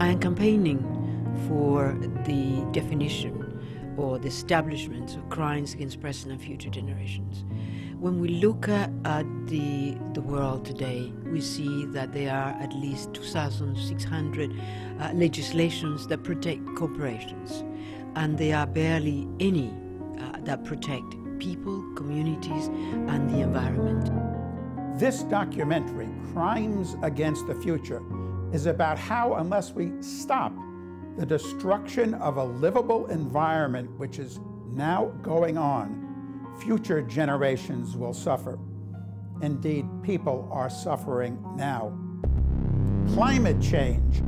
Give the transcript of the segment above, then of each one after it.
and campaigning for the definition or the establishment of crimes against present and future generations. When we look at the world today, we see that there are at least 2,600 legislations that protect corporations, and there are barely any that protect people, communities, and the environment. This documentary, Crimes Against the Future, is about how, unless we stop the destruction of a livable environment which is now going on, future generations will suffer. Indeed, people are suffering now. Climate change.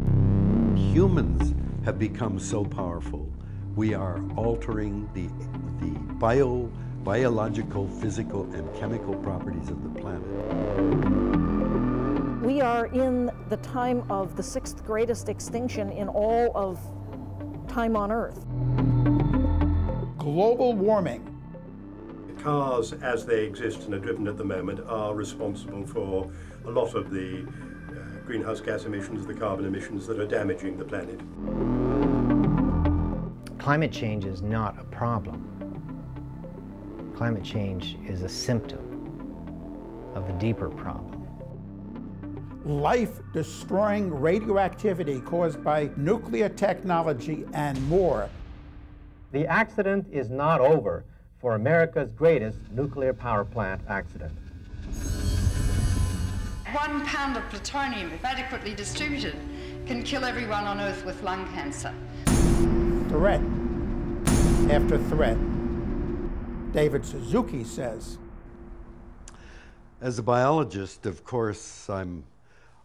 Humans have become so powerful. We are altering the biological, physical, and chemical properties of the planet. We are in the time of the 6th greatest extinction in all of time on Earth. Global warming. Cars, as they exist and are driven at the moment, are responsible for a lot of the greenhouse gas emissions, the carbon emissions that are damaging the planet. Climate change is not a problem. Climate change is a symptom of a deeper problem. Life-destroying radioactivity caused by nuclear technology and more. The accident is not over for America's greatest nuclear power plant accident. 1 pound of plutonium, if adequately distributed, can kill everyone on Earth with lung cancer. Threat after threat. David Suzuki says. As a biologist, of course, I'm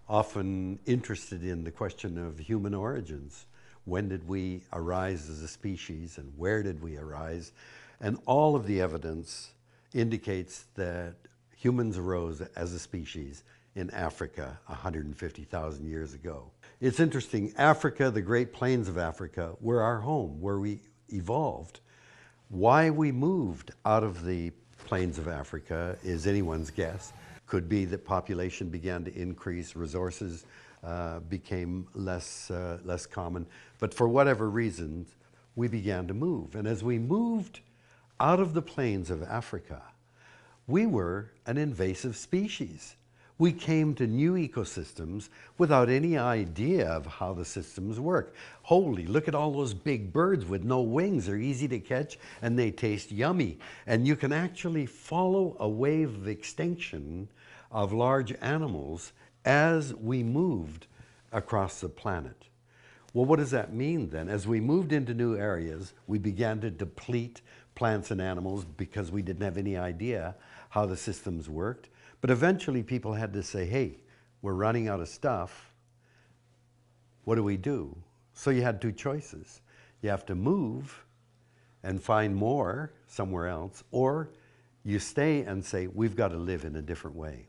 often interested in the question of human origins. When did we arise as a species, and where did we arise? And all of the evidence indicates that humans arose as a species in Africa 150,000 years ago. It's interesting, Africa, the Great Plains of Africa, were our home, where we evolved. Why we moved out of the plains of Africa is anyone's guess. Could be that population began to increase, resources became less common, but for whatever reasons, we began to move. And as we moved out of the plains of Africa, we were an invasive species. We came to new ecosystems without any idea of how the systems work. Holy, look at all those big birds with no wings. They're easy to catch and they taste yummy. And you can actually follow a wave of extinction of large animals as we moved across the planet. Well, what does that mean then? As we moved into new areas, we began to deplete plants and animals because we didn't have any idea how the systems worked. But eventually people had to say, hey, we're running out of stuff. What do we do? So you had two choices. You have to move and find more somewhere else, or you stay and say, we've got to live in a different way.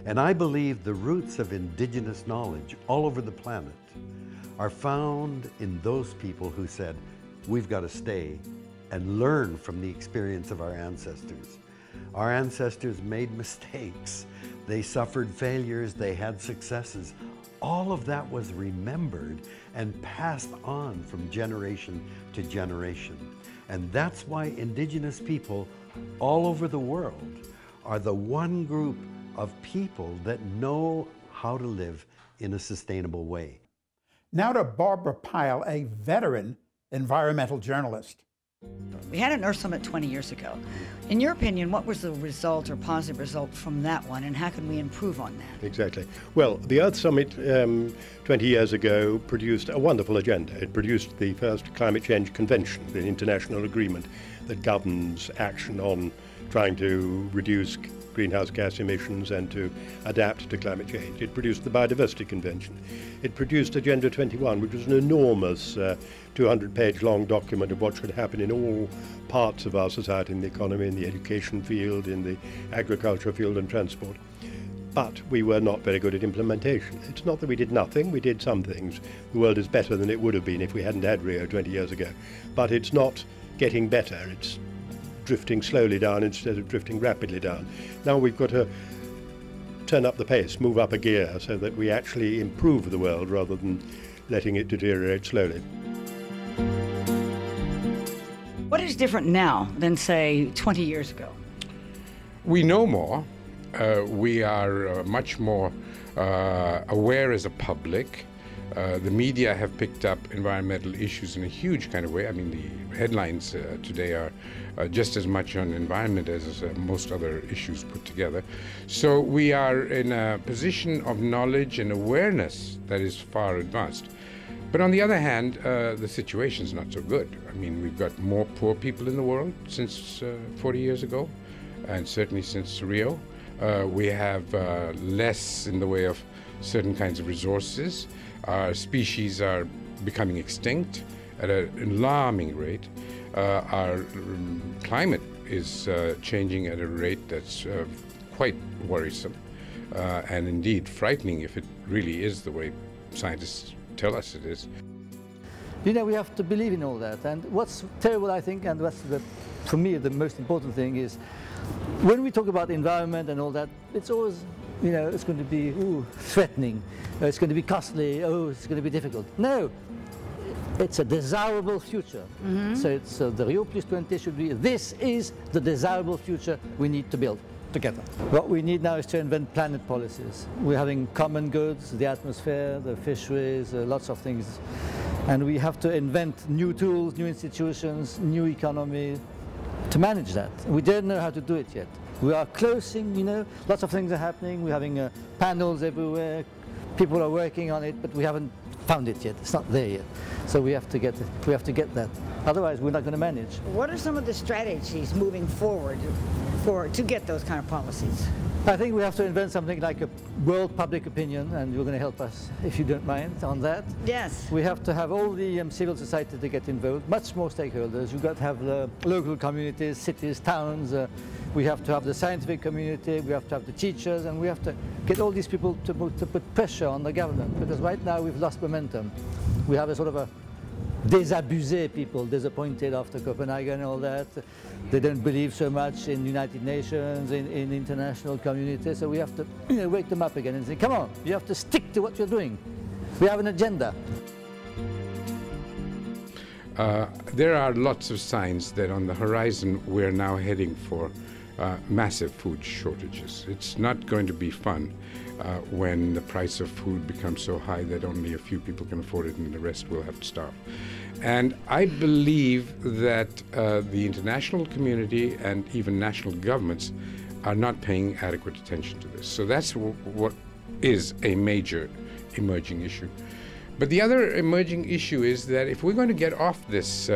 And I believe the roots of indigenous knowledge all over the planet are found in those people who said, we've got to stay and learn from the experience of our ancestors. Our ancestors made mistakes. They suffered failures, they had successes. All of that was remembered and passed on from generation to generation. And that's why indigenous people all over the world are the one group of people that know how to live in a sustainable way. Now to Barbara Pyle, a veteran environmental journalist. We had an Earth Summit 20 years ago. In your opinion, what was the result or positive result from that one, and how can we improve on that? Exactly. Well, the Earth Summit 20 years ago produced a wonderful agenda. It produced the first climate change convention, the international agreement that governs action on trying to reduce greenhouse gas emissions and to adapt to climate change. It produced the Biodiversity Convention. It produced Agenda 21, which was an enormous 200-page long document of what should happen in all parts of our society, in the economy, in the education field, in the agriculture field and transport. But we were not very good at implementation. It's not that we did nothing, we did some things. The world is better than it would have been if we hadn't had Rio 20 years ago. But it's not getting better, it's drifting slowly down instead of drifting rapidly down. Now we've got to turn up the pace, move up a gear so that we actually improve the world rather than letting it deteriorate slowly. What is different now than, say, 20 years ago? We know more. We are much more aware as a public. The media have picked up environmental issues in a huge kind of way. I mean, the headlines today are just as much on environment as most other issues put together. So we are in a position of knowledge and awareness that is far advanced. But on the other hand, the situation is not so good. I mean, we've got more poor people in the world since 40 years ago, and certainly since Rio. We have less in the way of certain kinds of resources. Our species are becoming extinct at an alarming rate. Our climate is changing at a rate that's quite worrisome and indeed frightening if it really is the way scientists tell us it is. You know, we have to believe in all that. And what's terrible, I think, and what's for me the most important thing is when we talk about environment and all that, it's always, you know, it's going to be threatening, it's going to be costly, it's going to be difficult. No, it's a desirable future. So it's the Rio Plus 20 should be, this is the desirable future we need to build together. What we need now is to invent planet policies. We're having common goods, the atmosphere, the fisheries, lots of things. And we have to invent new tools, new institutions, new economy to manage that. We don't know how to do it yet. We are closing, you know, lots of things are happening. We're having panels everywhere. People are working on it, but we haven't found it yet. It's not there yet. So we have to get it. We have to get that. Otherwise, we're not going to manage. What are some of the strategies moving forward to get those kind of policies? I think we have to invent something like a world public opinion, and you're going to help us, if you don't mind, on that. Yes. We have to have all the civil society to get involved, much more stakeholders. You've got to have the local communities, cities, towns. We have to have the scientific community, we have to have the teachers, and we have to get all these people to put pressure on the government, because right now we've lost momentum. We have a sort of a désabusé people, disappointed after Copenhagen and all that. They don't believe so much in United Nations, in international community, so we have to, you know, wake them up again and say, come on, you have to stick to what you're doing. We have an agenda. There are lots of signs that on the horizon we're now heading for massive food shortages. It's not going to be fun when the price of food becomes so high that only a few people can afford it and the rest will have to starve. And I believe that the international community and even national governments are not paying adequate attention to this. So that's what is a major emerging issue. But the other emerging issue is that if we're going to get off this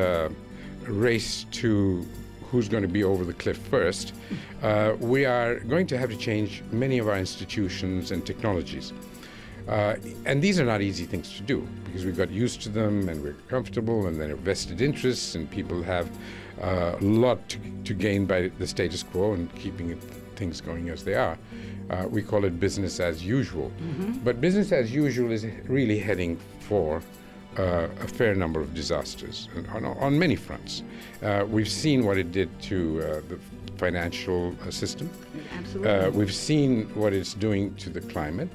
race to who's going to be over the cliff first, we are going to have to change many of our institutions and technologies. And these are not easy things to do because we got used to them and we're comfortable, and then vested interests, and people have a lot to gain by the status quo and keeping things going as they are. We call it business as usual. But business as usual is really heading for a fair number of disasters on many fronts. We've seen what it did to the financial system. Absolutely. We've seen what it's doing to the climate.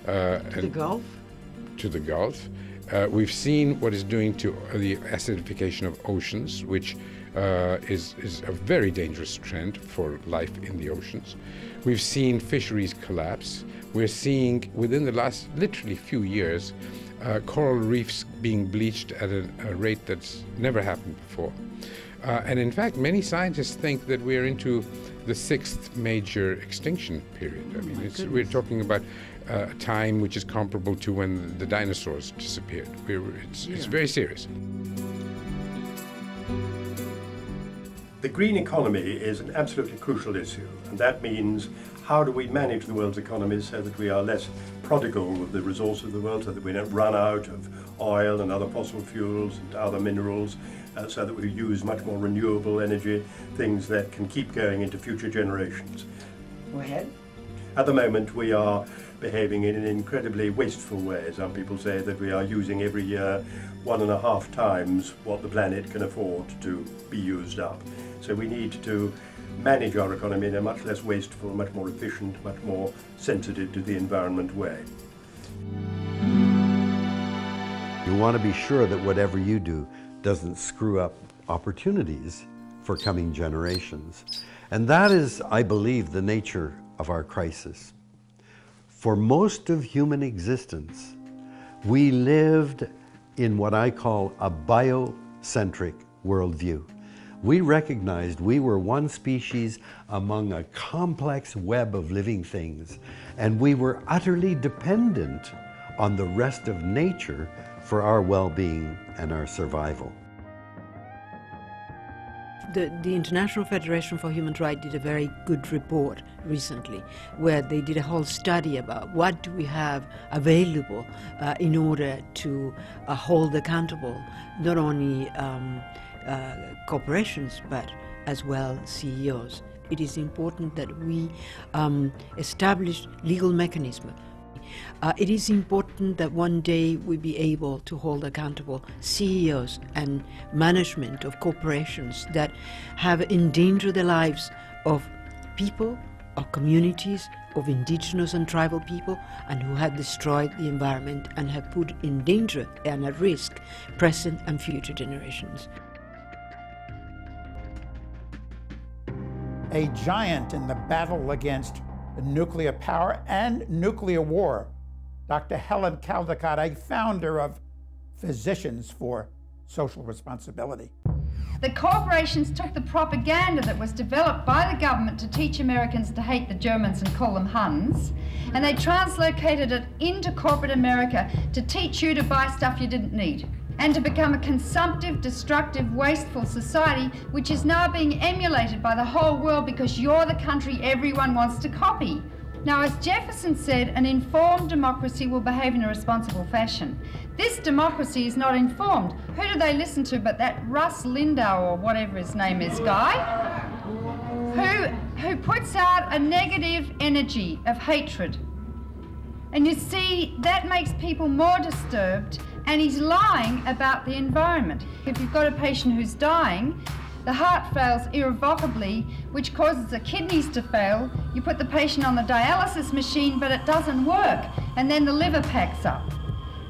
To the Gulf. To the Gulf. We've seen what it's doing to the acidification of oceans, which is a very dangerous trend for life in the oceans. We've seen fisheries collapse. We're seeing, within the last literally few years, coral reefs being bleached at a rate that's never happened before. And in fact, many scientists think that we're into the 6th major extinction period. I mean, we're talking about a time which is comparable to when the dinosaurs disappeared. It's very serious. The green economy is an absolutely crucial issue, and that means how do we manage the world's economy so that we are less prodigal of the resources of the world, so that we don't run out of oil and other fossil fuels and other minerals, so that we use much more renewable energy, things that can keep going into future generations. Go ahead. At the moment, we are behaving in an incredibly wasteful way. Some people say that we are using every year 1.5 times what the planet can afford to be used up. So we need to manage our economy in a much less wasteful, much more efficient, much more sensitive to the environment way. You want to be sure that whatever you do doesn't screw up opportunities for coming generations. And that is, I believe, the nature of our crisis. For most of human existence, we lived in what I call a bio-centric worldview. We recognized we were one species among a complex web of living things, and we were utterly dependent on the rest of nature for our well-being and our survival. The International Federation for Human Rights did a very good report recently where they did a whole study about what do we have available in order to hold accountable not only corporations but as well CEOs. It is important that we establish legal mechanisms. It is important that one day we be able to hold accountable CEOs and management of corporations that have endangered the lives of people, of communities, of indigenous and tribal people, and who have destroyed the environment and have put in danger and at risk present and future generations. A giant in the battle against nuclear power and nuclear war, Dr. Helen Caldicott, a founder of Physicians for Social Responsibility. The corporations took the propaganda that was developed by the government to teach Americans to hate the Germans and call them Huns, and they translocated it into corporate America to teach you to buy stuff you didn't need, and to become a consumptive, destructive, wasteful society, which is now being emulated by the whole world because you're the country everyone wants to copy. Now, as Jefferson said, an informed democracy will behave in a responsible fashion. This democracy is not informed. Who do they listen to but that Russ Lindau, or whatever his name is, guy, who puts out a negative energy of hatred. And you see, that makes people more disturbed, and he's lying about the environment. If you've got a patient who's dying, the heart fails irrevocably, which causes the kidneys to fail. You put the patient on the dialysis machine, but it doesn't work. And then the liver packs up.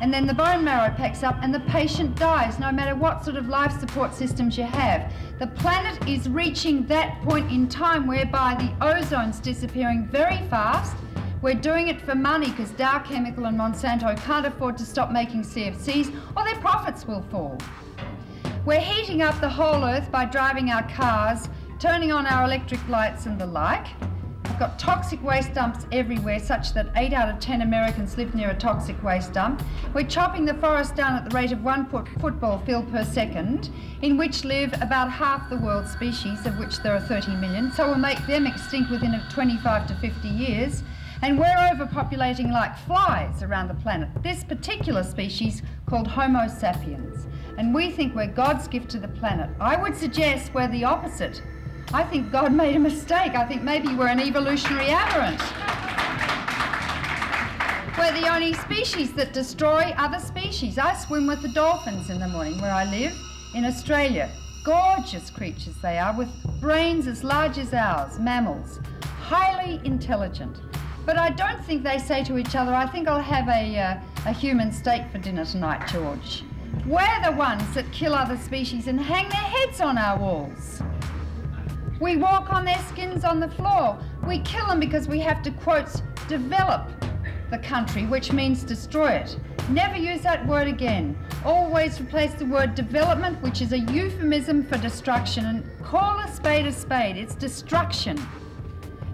And then the bone marrow packs up, and the patient dies, no matter what sort of life support systems you have. The planet is reaching that point in time whereby the ozone's disappearing very fast. We're doing it for money because Dow Chemical and Monsanto can't afford to stop making CFCs, or their profits will fall. We're heating up the whole earth by driving our cars, turning on our electric lights and the like. We've got toxic waste dumps everywhere, such that 8 out of 10 Americans live near a toxic waste dump. We're chopping the forest down at the rate of 1 football field per second, in which live about half the world's species, of which there are 30 million, so we'll make them extinct within 25 to 50 years. And we're overpopulating like flies around the planet, this particular species called Homo sapiens. And we think we're God's gift to the planet. I would suggest we're the opposite. I think God made a mistake. I think maybe we're an evolutionary aberrant. We're the only species that destroy other species. I swim with the dolphins in the morning where I live in Australia. Gorgeous creatures they are, with brains as large as ours, mammals, highly intelligent. But I don't think they say to each other, I think I'll have a human steak for dinner tonight, George. We're the ones that kill other species and hang their heads on our walls. We walk on their skins on the floor. We kill them because we have to, quote, develop the country, which means destroy it. Never use that word again. Always replace the word development, which is a euphemism for destruction, and call a spade a spade. It's destruction.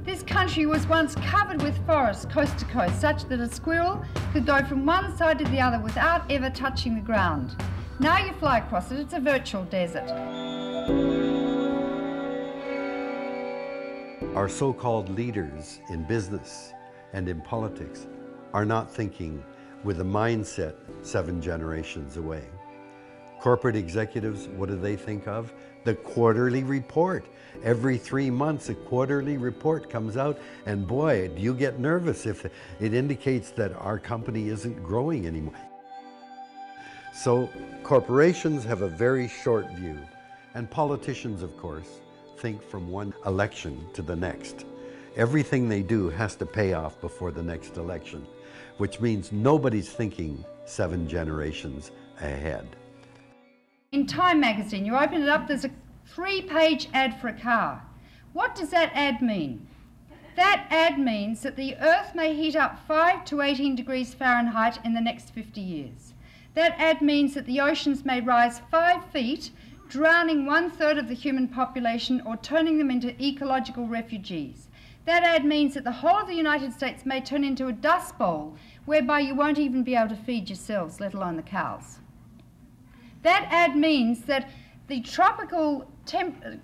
This country was once covered with forests coast to coast, such that a squirrel could go from one side to the other without ever touching the ground. Now you fly across it, it's a virtual desert. Our so-called leaders in business and in politics are not thinking with a mindset 7 generations away. Corporate executives, what do they think of? The quarterly report. Every 3 months, a quarterly report comes out, and boy, do you get nervous if it indicates that our company isn't growing anymore. So corporations have a very short view, and politicians, of course, think from one election to the next. Everything they do has to pay off before the next election, which means nobody's thinking 7 generations ahead. In Time magazine, you open it up, there's a 3-page ad for a car. What does that ad mean? That ad means that the Earth may heat up 5 to 18 degrees Fahrenheit in the next 50 years. That ad means that the oceans may rise 5 feet, drowning 1/3 of the human population or turning them into ecological refugees. That ad means that the whole of the United States may turn into a dust bowl whereby you won't even be able to feed yourselves, let alone the cows. That ad means that the tropical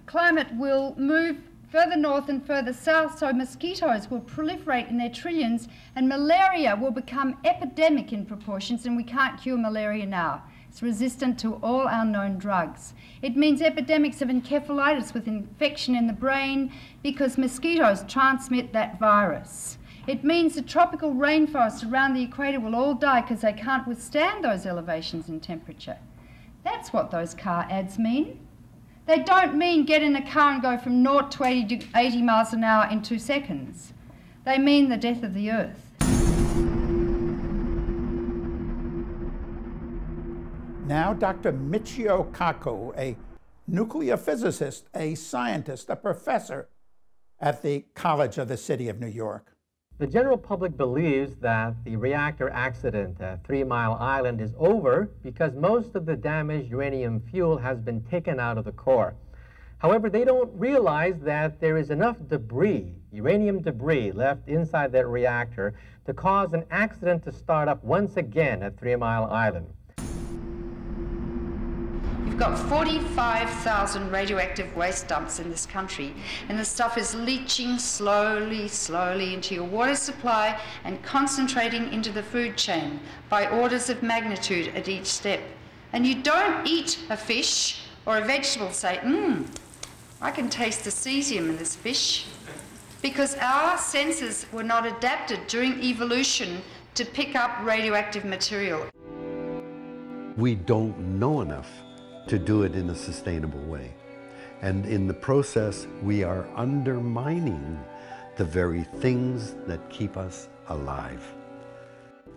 climate will move further north and further south, so mosquitoes will proliferate in their trillions and malaria will become epidemic in proportions, and we can't cure malaria now. It's resistant to all our known drugs. It means epidemics of encephalitis with infection in the brain because mosquitoes transmit that virus. It means the tropical rainforests around the equator will all die because they can't withstand those elevations in temperature. That's what those car ads mean. They don't mean get in a car and go from 0 to 80 miles an hour in 2 seconds. They mean the death of the Earth. Now, Dr. Michio Kaku, a nuclear physicist, a scientist, a professor at the College of the City of New York. The general public believes that the reactor accident at 3 Mile Island is over because most of the damaged uranium fuel has been taken out of the core. However, they don't realize that there is enough debris, uranium debris, left inside that reactor to cause an accident to start up once again at 3 Mile Island. We've got 45,000 radioactive waste dumps in this country, and the stuff is leaching slowly, slowly into your water supply and concentrating into the food chain by orders of magnitude at each step. And you don't eat a fish or a vegetable, say, I can taste the cesium in this fish, because our senses were not adapted during evolution to pick up radioactive material. We don't know enough to do it in a sustainable way. And in the process, we are undermining the very things that keep us alive.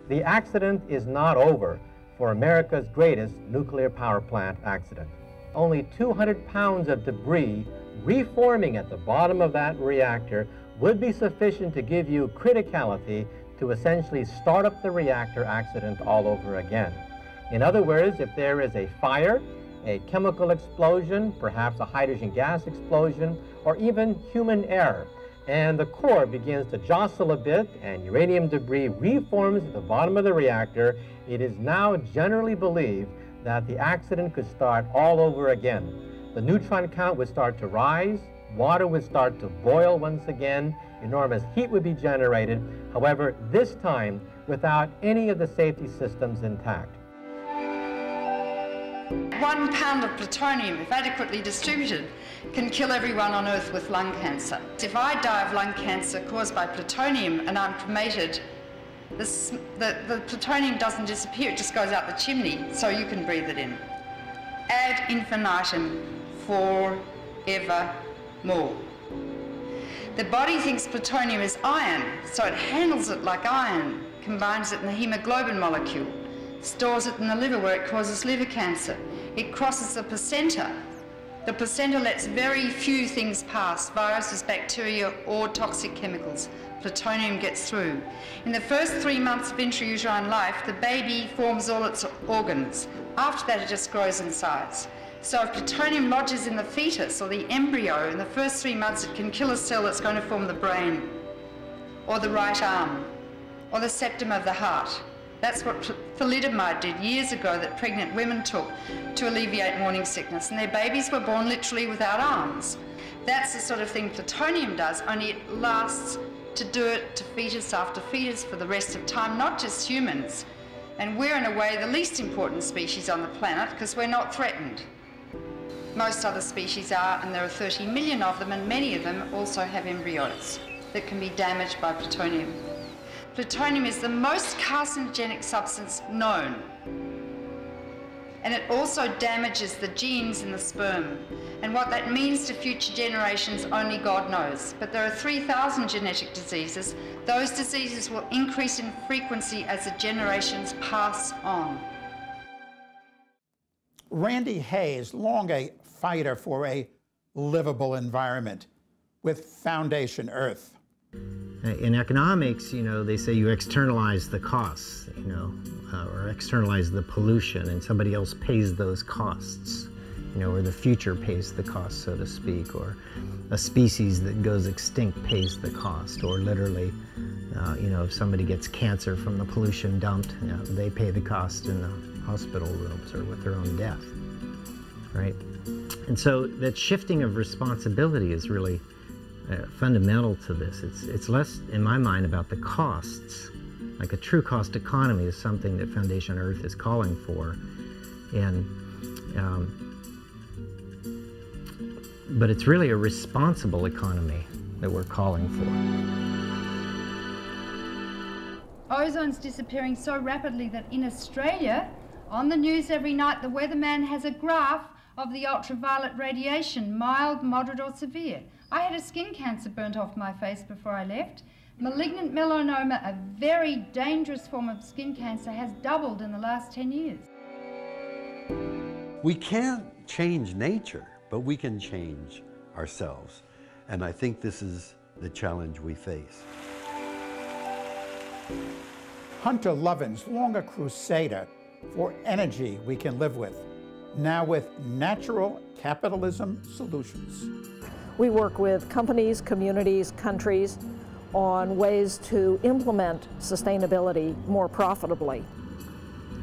The accident is not over for America's greatest nuclear power plant accident. Only 200 pounds of debris reforming at the bottom of that reactor would be sufficient to give you criticality to essentially start up the reactor accident all over again. In other words, if there is a fire, a chemical explosion, perhaps a hydrogen gas explosion, or even human error, and the core begins to jostle a bit and uranium debris reforms at the bottom of the reactor, it is now generally believed that the accident could start all over again. The neutron count would start to rise, water would start to boil once again, enormous heat would be generated, however, this time without any of the safety systems intact. 1 pound of plutonium, if adequately distributed, can kill everyone on Earth with lung cancer. If I die of lung cancer caused by plutonium and I'm cremated, the plutonium doesn't disappear, it just goes out the chimney, so you can breathe it in. Ad infinitum, forevermore. The body thinks plutonium is iron, so it handles it like iron, combines it in the hemoglobin molecule, stores it in the liver where it causes liver cancer. It crosses the placenta. The placenta lets very few things pass, viruses, bacteria, or toxic chemicals. Plutonium gets through. In the first 3 months of intrauterine life, the baby forms all its organs. After that, it just grows in size. So if plutonium lodges in the fetus or the embryo, in the first 3 months, it can kill a cell that's going to form the brain, or the right arm, or the septum of the heart. That's what thalidomide did years ago that pregnant women took to alleviate morning sickness, and their babies were born literally without arms. That's the sort of thing plutonium does, only it lasts to do it to fetus after fetus for the rest of time, not just humans. And we're in a way the least important species on the planet because we're not threatened. Most other species are, and there are 30 million of them, and many of them also have embryos that can be damaged by plutonium. Plutonium is the most carcinogenic substance known, and it also damages the genes in the sperm. And what that means to future generations, only God knows. But there are 3,000 genetic diseases. Those diseases will increase in frequency as the generations pass on. Randy Hayes, long a fighter for a livable environment with Foundation Earth. In economics, they say you externalize the costs, or externalize the pollution, and somebody else pays those costs, or the future pays the cost, so to speak, or a species that goes extinct pays the cost, or literally, if somebody gets cancer from the pollution dumped, they pay the cost in the hospital rooms or with their own death, right? And so that shifting of responsibility is really fundamental to this. It's less, in my mind, about the costs. Like a true cost economy is something that Foundation Earth is calling for, but it's really a responsible economy that we're calling for. Ozone's disappearing so rapidly that in Australia, on the news every night, the weatherman has a graph of the ultraviolet radiation, mild, moderate or severe. I had a skin cancer burnt off my face before I left. Malignant melanoma, a very dangerous form of skin cancer, has doubled in the last 10 years. We can't change nature, but we can change ourselves. And I think this is the challenge we face. Hunter Lovins, long a crusader for energy we can live with, now with natural capitalism solutions. We work with companies, communities, countries on ways to implement sustainability more profitably.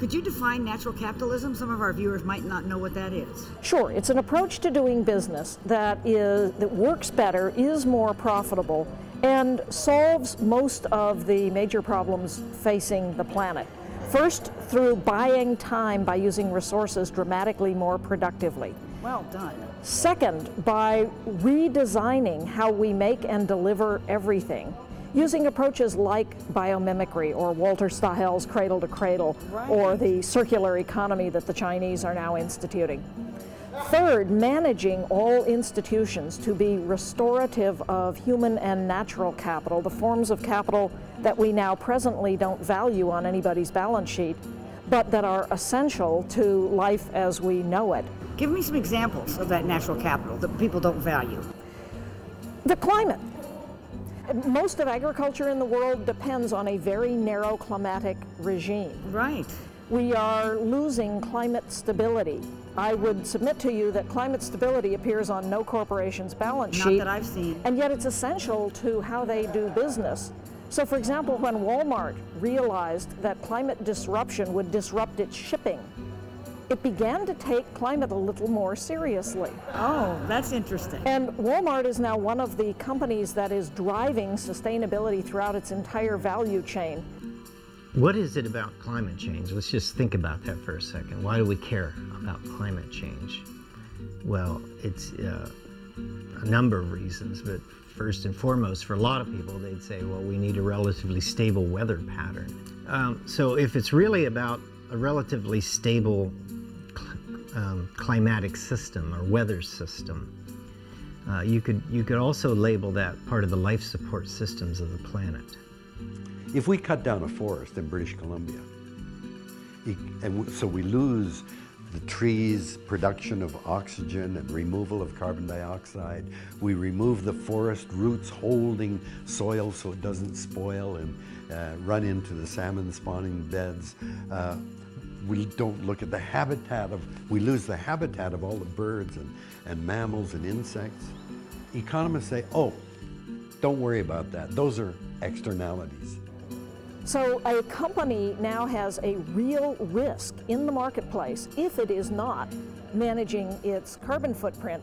Could you define natural capitalism? Some of our viewers might not know what that is. Sure, it's an approach to doing business that works better, is more profitable, and solves most of the major problems facing the planet. First, through buying time by using resources dramatically more productively. Well done. Second, by redesigning how we make and deliver everything, using approaches like biomimicry or Walter Stahel's cradle to cradle, right, or the circular economy that the Chinese are now instituting. Third, managing all institutions to be restorative of human and natural capital, the forms of capital that we now presently don't value on anybody's balance sheet, but that are essential to life as we know it. Give me some examples of that natural capital that people don't value. The climate. Most of agriculture in the world depends on a very narrow climatic regime. Right. We are losing climate stability. I would submit to you that climate stability appears on no corporation's balance sheet. Not that I've seen. And yet it's essential to how they do business. So for example, when Walmart realized that climate disruption would disrupt its shipping, it began to take climate a little more seriously. Oh, that's interesting. And Walmart is now one of the companies that is driving sustainability throughout its entire value chain. What is it about climate change? Let's just think about that for a second. Why do we care about climate change? Well, it's a number of reasons, but first and foremost, for a lot of people, they'd say, well, we need a relatively stable weather pattern. So if it's really about a relatively stable climatic system or weather system, you could also label that part of the life support systems of the planet. If we cut down a forest in British Columbia, so we lose the trees' production of oxygen and removal of carbon dioxide, we remove the forest roots holding soil so it doesn't spoil and run into the salmon spawning beds. We don't look at the habitat we lose the habitat of all the birds and mammals and insects. Economists say, oh, don't worry about that. Those are externalities. So a company now has a real risk in the marketplace if it is not managing its carbon footprint.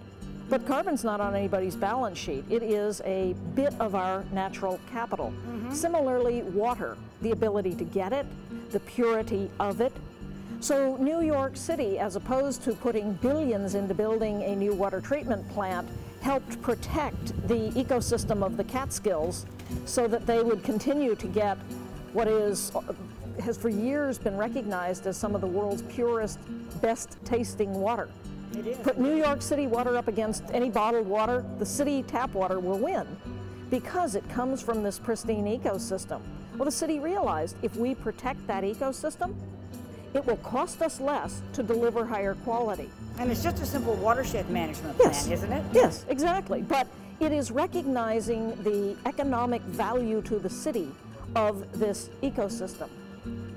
But carbon's not on anybody's balance sheet. It is a bit of our natural capital. Mm-hmm. Similarly, water, the ability to get it, the purity of it. So New York City, as opposed to putting billions into building a new water treatment plant, helped protect the ecosystem of the Catskills so that they would continue to get what has for years been recognized as some of the world's purest, best tasting water. It is. Put New York City water up against any bottled water, the city tap water will win because it comes from this pristine ecosystem. Well, the city realized if we protect that ecosystem, it will cost us less to deliver higher quality. And it's just a simple watershed management Yes. plan, isn't it? Yes, exactly. But it is recognizing the economic value to the city of this ecosystem.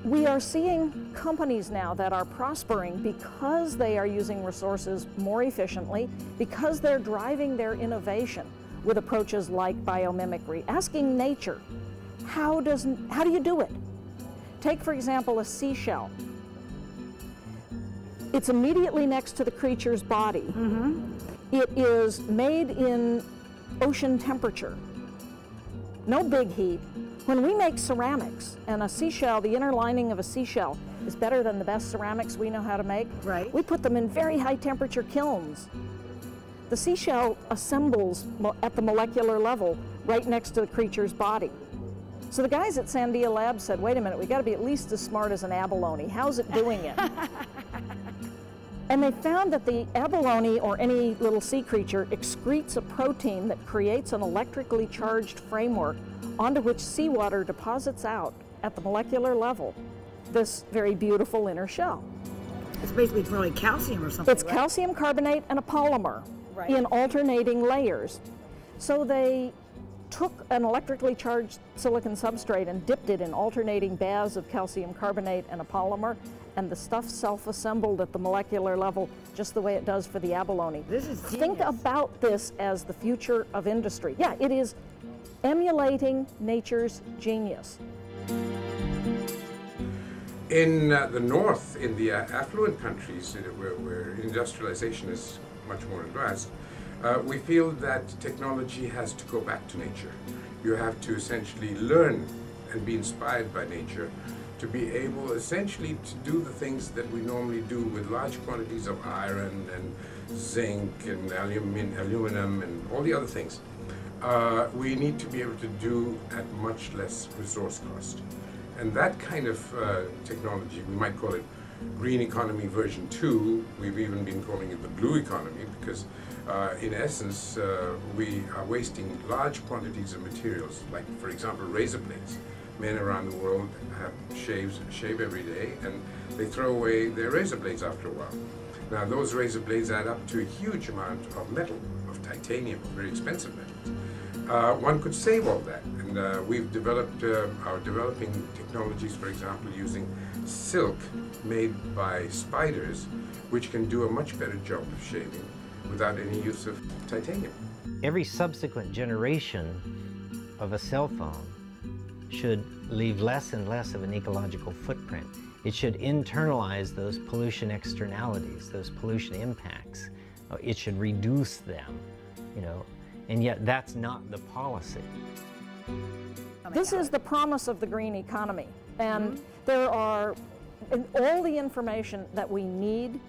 We are seeing companies now that are prospering because they are using resources more efficiently, because they're driving their innovation with approaches like biomimicry, asking nature, how do you do it? Take, for example, a seashell. It's immediately next to the creature's body. Mm-hmm. It is made in ocean temperature. No big heat. When we make ceramics, and a seashell, the inner lining of a seashell is better than the best ceramics we know how to make. Right. We put them in very high temperature kilns. The seashell assembles at the molecular level right next to the creature's body. So the guys at Sandia Labs said, wait a minute, we got to be at least as smart as an abalone. How's it doing it? And they found that the abalone, or any little sea creature, excretes a protein that creates an electrically charged framework onto which seawater deposits out at the molecular level this very beautiful inner shell. It's basically probably calcium or something. It's right? calcium carbonate and a polymer in alternating layers. So they took an electrically charged silicon substrate and dipped it in alternating baths of calcium carbonate and a polymer, and the stuff self-assembled at the molecular level just the way it does for the abalone. This is genius. Think about this as the future of industry. Yeah, it is emulating nature's genius. In the north, in the affluent countries where industrialization is much more advanced, we feel that technology has to go back to nature. You have to essentially learn and be inspired by nature to be able essentially to do the things that we normally do with large quantities of iron and zinc and aluminum and all the other things. We need to be able to do at much less resource cost. And that kind of technology, we might call it green economy version 2. We've even been calling it the blue economy because in essence, we are wasting large quantities of materials, like for example, razor blades. Men around the world shave every day, and they throw away their razor blades after a while. Now, those razor blades add up to a huge amount of metal, of titanium, very expensive metals. One could save all that, and we've developed, are developing technologies, for example, using silk made by spiders, which can do a much better job of shaving without any use of titanium. Every subsequent generation of a cell phone should leave less and less of an ecological footprint. It should internalize those pollution externalities, those pollution impacts. It should reduce them, you know, and yet that's not the policy. This is the promise of the green economy, and there are, all the information that we need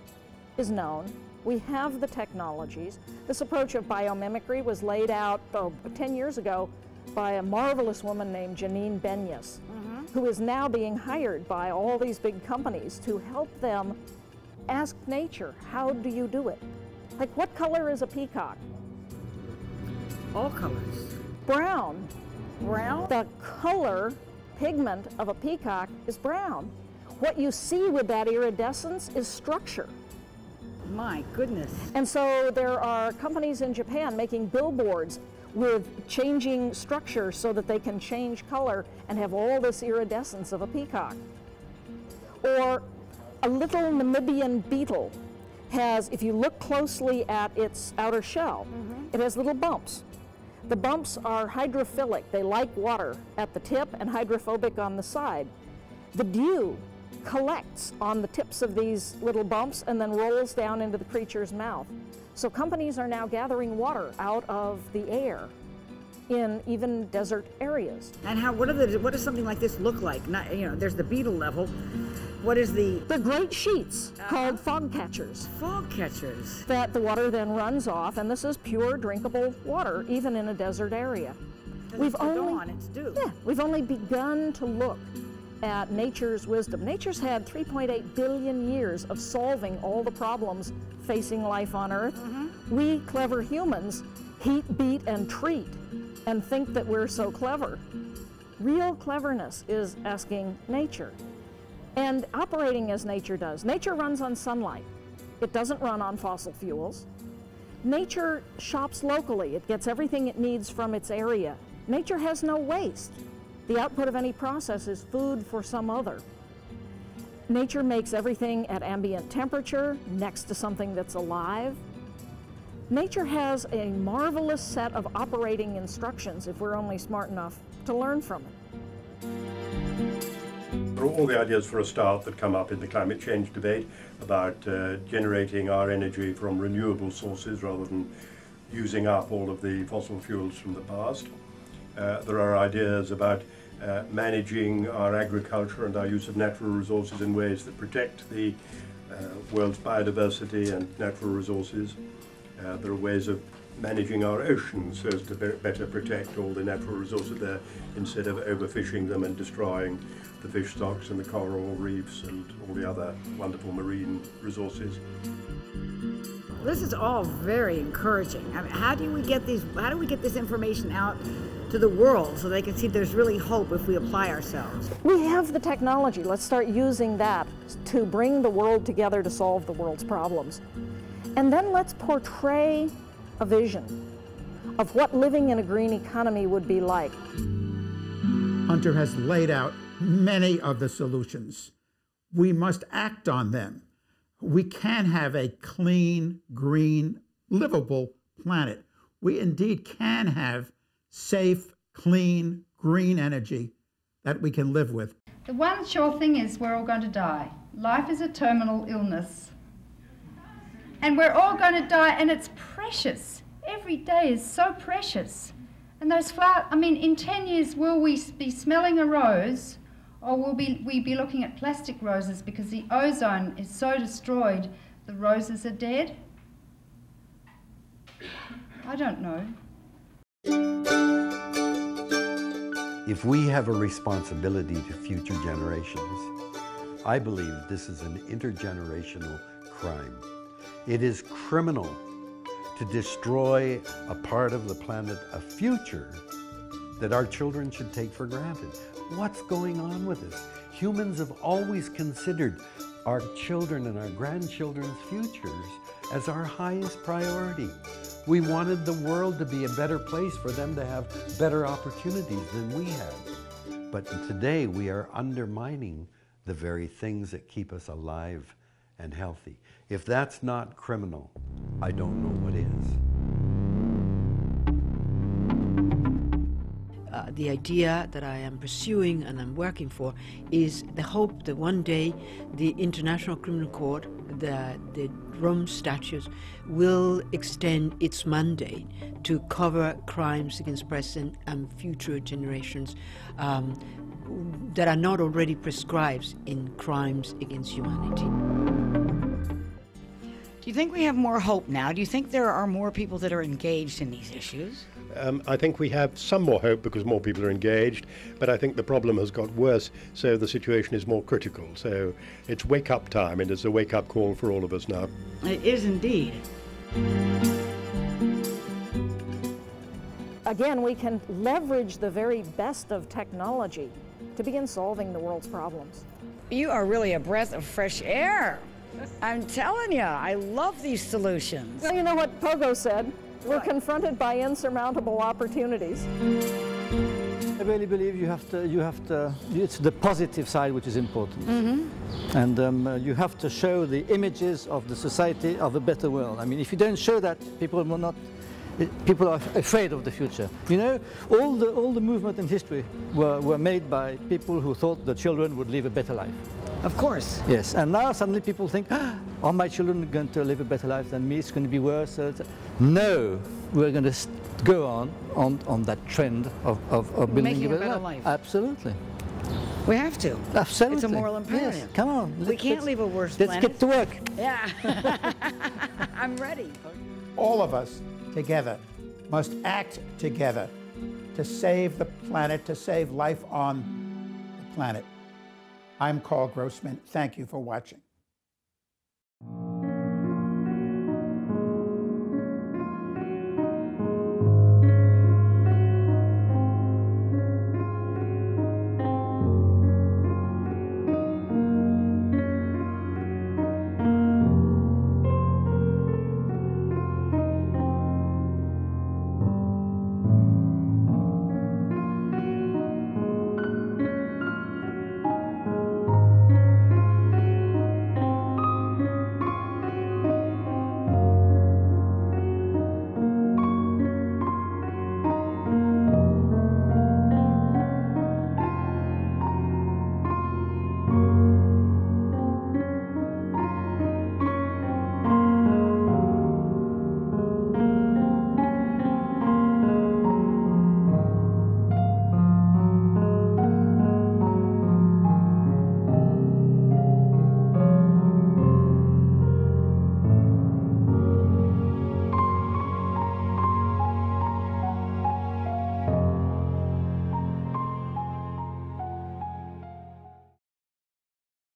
is known. We have the technologies. This approach of biomimicry was laid out 10 years ago by a marvelous woman named Janine Benyus, who is now being hired by all these big companies to help them ask nature, how do you do it? Like, what color is a peacock? All colors. Brown. Brown? The color pigment of a peacock is brown. What you see with that iridescence is structure. My goodness. And so there are companies in Japan making billboards with changing structure so that they can change color and have all this iridescence of a peacock. Or a little Namibian beetle has, if you look closely at its outer shell, it has little bumps. The bumps are hydrophilic. They like water at the tip and hydrophobic on the side. The dew collects on the tips of these little bumps and then rolls down into the creature's mouth. So companies are now gathering water out of the air in even desert areas. And what does something like this look like? Not, you know, there's the beetle level. What is the... The great sheets called fog catchers. Fog catchers. That the water then runs off, and this is pure drinkable water, even in a desert area. We've only begun to look at nature's wisdom. Nature's had 3.8 billion years of solving all the problems facing life on Earth. We clever humans heat, beat, and treat and think that we're so clever. Real cleverness is asking nature. and operating as nature does. Nature runs on sunlight. It doesn't run on fossil fuels. Nature shops locally. It gets everything it needs from its area. Nature has no waste. The output of any process is food for some other. Nature makes everything at ambient temperature, next to something that's alive. Nature has a marvelous set of operating instructions if we're only smart enough to learn from it. There are all the ideas for a start that come up in the climate change debate about generating our energy from renewable sources rather than using up all of the fossil fuels from the past. There are ideas about managing our agriculture and our use of natural resources in ways that protect the world's biodiversity and natural resources. There are ways of managing our oceans so as to better protect all the natural resources there instead of overfishing them and destroying the fish stocks and the coral reefs and all the other wonderful marine resources. This is all very encouraging. I mean, how do we get this information out to the world so they can see there's really hope if we apply ourselves? We have the technology. Let's start using that to bring the world together to solve the world's problems. And then let's portray a vision of what living in a green economy would be like. Hunter has laid out many of the solutions. We must act on them. We can have a clean, green, livable planet. We indeed can have safe, clean, green energy that we can live with. The one sure thing is we're all going to die. Life is a terminal illness. And we're all going to die, and it's precious. Every day is so precious. And those flowers, I mean, in 10 years, will we be smelling a rose, or will we be looking at plastic roses because the ozone is so destroyed, the roses are dead? I don't know. If we have a responsibility to future generations, I believe this is an intergenerational crime. It is criminal to destroy a part of the planet, a future that our children should take for granted. What's going on with this? Humans have always considered our children and our grandchildren's futures as our highest priority. We wanted the world to be a better place for them to have better opportunities than we had. But today we are undermining the very things that keep us alive and healthy. If that's not criminal, I don't know what is. The idea that I am pursuing and I'm working for is the hope that one day the International Criminal Court, the Rome Statutes, will extend its mandate to cover crimes against present and future generations that are not already prescribed in crimes against humanity. Do you think we have more hope now? Do you think there are more people that are engaged in these issues? I think we have some more hope because more people are engaged, but I think the problem has got worse, so the situation is more critical. So it's wake-up time, and it's a wake-up call for all of us now. It is indeed. Again, we can leverage the very best of technology to begin solving the world's problems. You are really a breath of fresh air. I'm telling you, I love these solutions. Well, you know what Pogo said? We're confronted by insurmountable opportunities. I really believe you have to, it's the positive side which is important. Mm-hmm. And you have to show the images of the society of a better world. I mean, if you don't show that, people will not, people are afraid of the future. You know, all the movement in history were made by people who thought the children would live a better life. Of course. Yes, and now suddenly people think, are my children going to live a better life than me? It's going to be worse. No, we're going to go on that trend of building making a better life. Absolutely. We have to. Absolutely. It's a moral imperative. Yes, come on. We can't leave a worse planet. Let's get to work. Yeah. I'm ready. All of us together must act together to save the planet, to save life on the planet. I'm Karl Grossman. Thank you for watching.